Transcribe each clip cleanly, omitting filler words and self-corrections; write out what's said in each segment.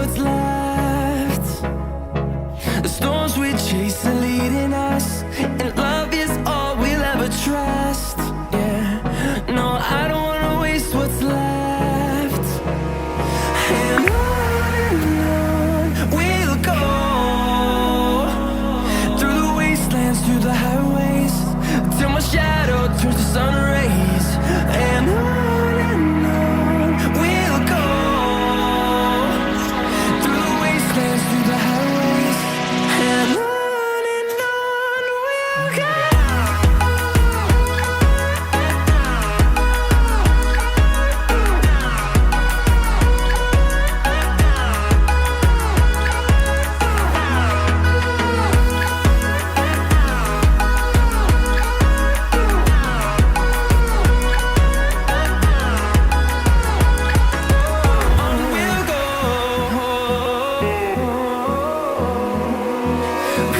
what's left. The storms we chase are leading us, and love is all we'll ever trust. Yeah, no, I don't wanna waste what's left. And on we'll go, through the wastelands, through the highways, till my shadow turns to sun rays. And on we'll go, through the wastelands, through the highways, and on we'll go.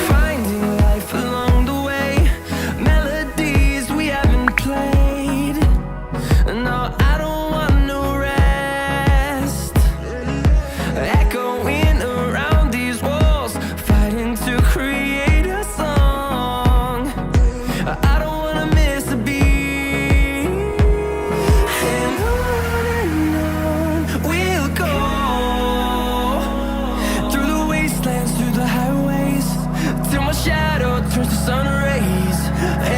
Finding life along the way, melodies we haven't played. No, I don't want no rest. Echoing around these walls, fighting to create a song. I don't wanna miss a beat. And on we'll go, through the wastelands, through the highways, till my shadow turns to sun rays.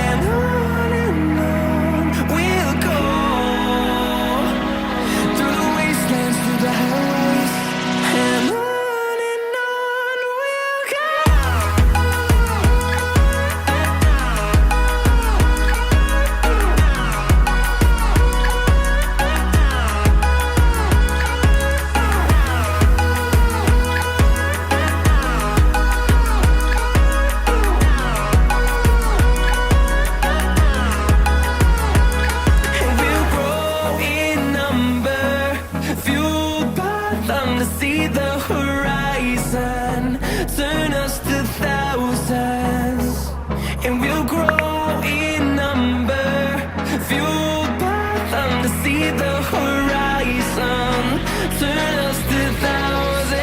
And on we'll go, through the wastelands, through the highways, and on we'll go. And we'll grow in number, fueled by them to see the horizon, turn us to thousands. And we'll grow in number, fueled by them to see the horizon, turn us to thousands.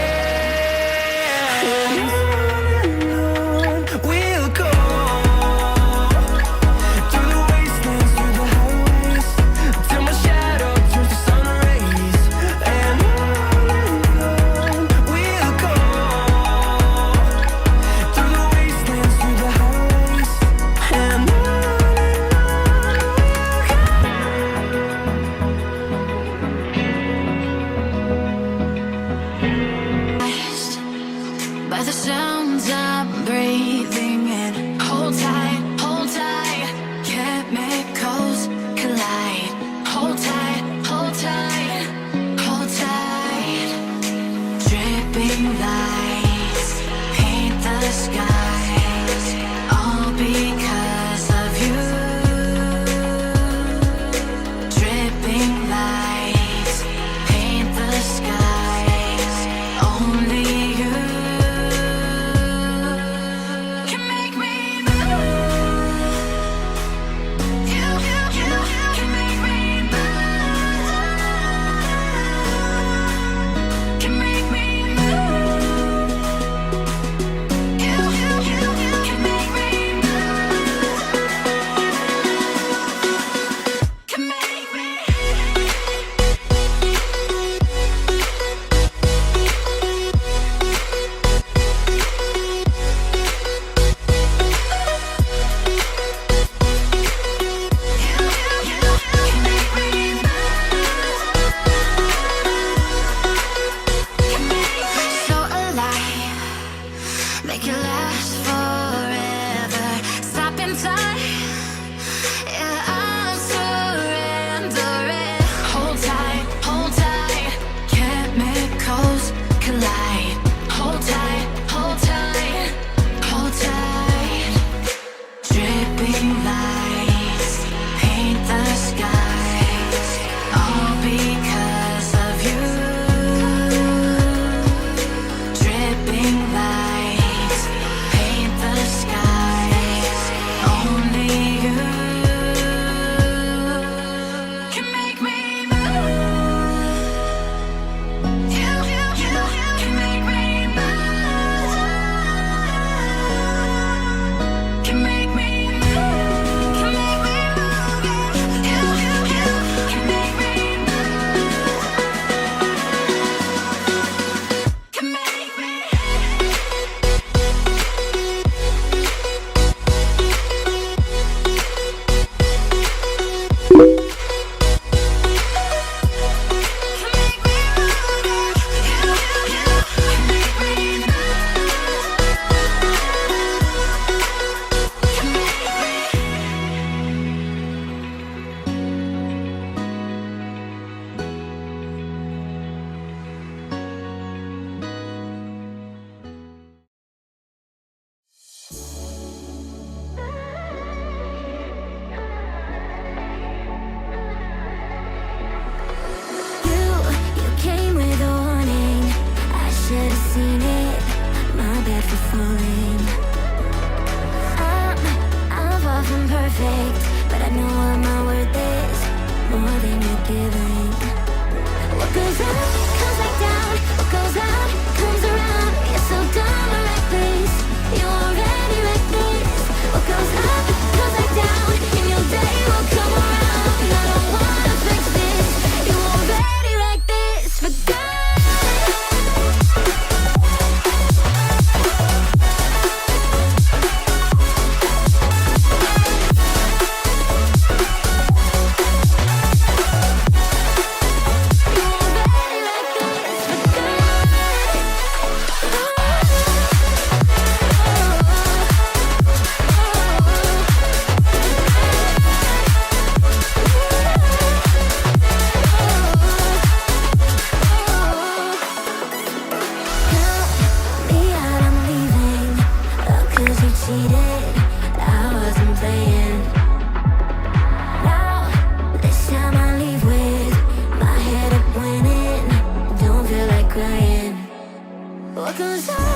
And on we'll go, through the wastelands, through the highways, till my shadow turns to sun rays. And on we'll go, through the wastelands, through the highways, and on we'll go. By the sounds I'm breathing in, hold tight, chemicals collide. Hold tight, hold tight, hold tight. Dripping lights paint the skies, all because of you. Dripping lights paint the skies, only you can make me move. You can make me move. Can make me move. You can make me move. Can make me. So alive, make it last forever. Stop in time, yeah, I'm surrendering. Hold tight, chemicals collide. Hold tight, hold tight, hold tight. Dripping lights paint the skies, all because of you. Dripping lights should have seen it. My bad for falling. I'm far from perfect, but I know what my worth is, more than you're giving. What goes up comes back down. What goes out comes around. You're so dumb and reckless. You already wrecked this. What goes up comes back down, and your day will come around. I don't wanna fix this. You already wrecked this. Forget. What goes on?